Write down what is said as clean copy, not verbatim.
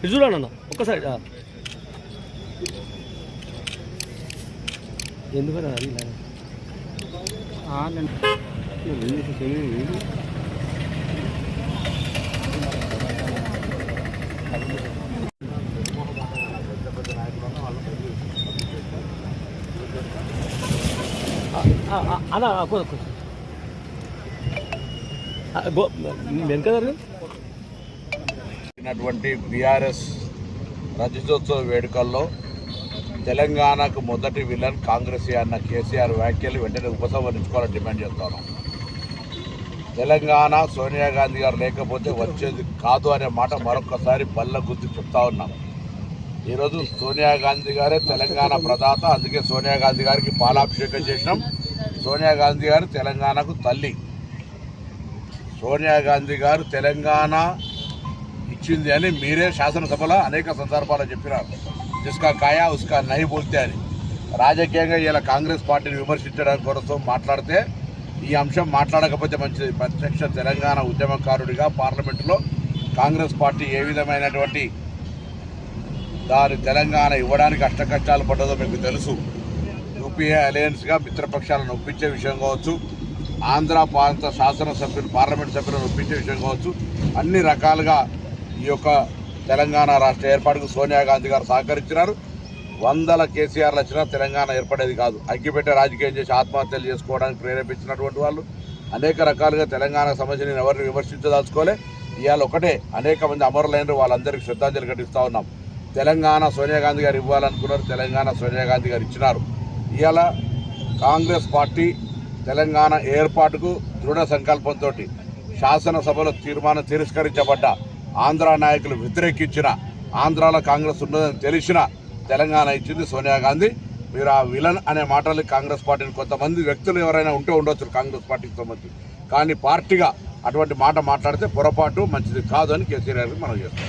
ఇది చూడండి అన్న ఒక్కసారి ఎందుకని అది అన్న వెనుకటువంటి బీఆర్ఎస్ రజతోత్సవ వేడుకల్లో తెలంగాణకు మొదటి విలన్ కాంగ్రెస్ అన్న కేసీఆర్ వ్యాఖ్యలు వెంటనే ఉపసంహరించుకోవాలని డిమాండ్ చేస్తాను. తెలంగాణ సోనియా గాంధీ గారు లేకపోతే వచ్చేది కాదు అనే మాట మరొకసారి బల్ల గుర్తు చెప్తా ఉన్నాం. ఈరోజు సోనియా గాంధీ గారే తెలంగాణ ప్రదాత, అందుకే సోనియా గాంధీ గారికి పాలాభిషేకం చేసినాం. సోనియా గాంధీ గారు తెలంగాణకు తల్లి. సోనియా గాంధీ గారు తెలంగాణ ఇచ్చింది అని మీరే శాసనసభలో అనేక సందర్భాలు చెప్పినారు. జిస్కా కాయా ఉస్కా నహీ బోల్తే అని. రాజకీయంగా ఇలా కాంగ్రెస్ పార్టీని విమర్శించడానికి కోసం మాట్లాడితే ఈ అంశం మాట్లాడకపోతే మంచిది. ప్రత్యక్ష తెలంగాణ ఉద్యమకారుడిగా పార్లమెంటులో కాంగ్రెస్ పార్టీ ఏ విధమైనటువంటి దాని తెలంగాణ ఇవ్వడానికి అష్టకష్టాలు పడ్డదో మీకు తెలుసు. యూపీఏ అలయన్స్గా మిత్రపక్షాలను ఒప్పించే విషయం కావచ్చు, ఆంధ్ర ప్రాంత శాసనసభ్యులు పార్లమెంట్ సభ్యులను ఒప్పించే విషయం కావచ్చు, అన్ని రకాలుగా ఈ యొక్క తెలంగాణ రాష్ట్ర ఏర్పాటుకు సోనియా గాంధీ గారు సహకరించినారు. వందల కేసీఆర్లు వచ్చినా తెలంగాణ ఏర్పడేది కాదు. అగ్గిపెట్టే రాజకీయం చేసి ఆత్మహత్యలు చేసుకోవడానికి ప్రేరేపించినటువంటి వాళ్ళు అనేక రకాలుగా తెలంగాణకు సంబంధించి నేను ఎవరిని విమర్శించదలుచుకోలే. ఇవాళ ఒకటే అనేక మంది అమరులైన వాళ్ళందరికీ శ్రద్ధాంజలి ఘటిస్తూ ఉన్నాం. తెలంగాణ సోనియా గాంధీ గారు ఇవ్వాలనుకున్నారు, తెలంగాణ సోనియా గాంధీ గారు ఇచ్చినారు. ఇవాళ కాంగ్రెస్ పార్టీ తెలంగాణ ఏర్పాటుకు దృఢ సంకల్పంతో శాసనసభలో తీర్మానం తిరస్కరించబడ్డ, ఆంధ్ర నాయకులు వ్యతిరేకించిన, ఆంధ్రాలో కాంగ్రెస్ ఉన్నదని తెలిసిన తెలంగాణ ఇచ్చింది సోనియా గాంధీ. మీరు ఆ విలన్ అనే మాటలు కాంగ్రెస్ పార్టీని కొంతమంది వ్యక్తులు ఎవరైనా ఉంటే ఉండొచ్చు కాంగ్రెస్ పార్టీకి సంబంధించి, కానీ పార్టీగా అటువంటి మాట మాట్లాడితే పొరపాటు మంచిది కాదు అని కేసీఆర్ గారికి మనం చేస్తాం.